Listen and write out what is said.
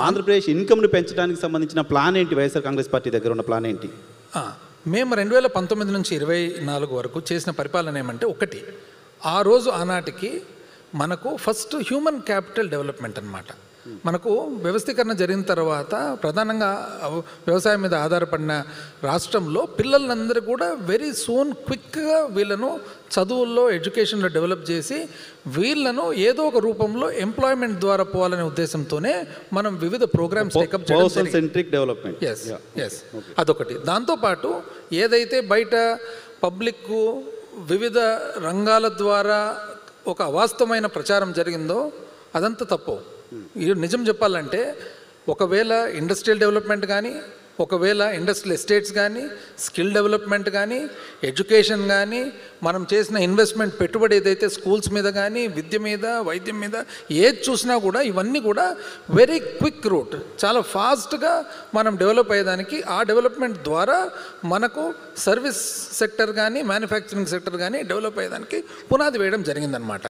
ఆంధ్రప్రదేశ్ ఇన్కమ్ను పెంచడానికి సంబంధించిన ప్లాన్ ఏంటి? వైఎస్ఆర్ కాంగ్రెస్ పార్టీ దగ్గర ఉన్న ప్లాన్ ఏంటి? మేము 2019 నుంచి 24 వరకు చేసిన పరిపాలన ఏమంటే, ఒకటి, ఆ రోజు ఆనాటికి మనకు ఫస్ట్ హ్యూమన్ క్యాపిటల్ డెవలప్మెంట్ అన్నమాట. మనకు వ్యవస్థీకరణ జరిగిన తర్వాత ప్రధానంగా వ్యవసాయం మీద ఆధారపడిన రాష్ట్రంలో పిల్లలందరూ కూడా వెరీ సూన్ క్విక్గా వీళ్ళను చదువుల్లో ఎడ్యుకేషన్లో డెవలప్ చేసి వీళ్ళను ఏదో ఒక రూపంలో ఎంప్లాయ్మెంట్ ద్వారా పోవాలనే ఉద్దేశంతోనే మనం వివిధ ప్రోగ్రామ్స్ టేకప్ చేయడం. ఎస్ అదొకటి. దాంతోపాటు ఏదైతే బయట పబ్లిక్ వివిధ రంగాల ద్వారా ఒక అవాస్తవమైన ప్రచారం జరిగిందో అదంతా తప్పు. నిజం చెప్పాలంటే, ఒకవేళ ఇండస్ట్రియల్ డెవలప్మెంట్ కానీ, ఒకవేళ ఇండస్ట్రియల్ ఎస్టేట్స్ కానీ, స్కిల్ డెవలప్మెంట్ కానీ, ఎడ్యుకేషన్ కానీ, మనం చేసిన ఇన్వెస్ట్మెంట్ పెట్టుబడి ఏదైతే స్కూల్స్ మీద కానీ, విద్య మీద, వైద్యం మీద ఏది చూసినా కూడా ఇవన్నీ కూడా వెరీ క్విక్ రూట్, చాలా ఫాస్ట్గా మనం డెవలప్ అయ్యేదానికి, ఆ డెవలప్మెంట్ ద్వారా మనకు సర్వీస్ సెక్టర్ కానీ మ్యానుఫ్యాక్చరింగ్ సెక్టర్ కానీ డెవలప్ అయ్యేదానికి పునాది వేయడం జరిగిందనమాట.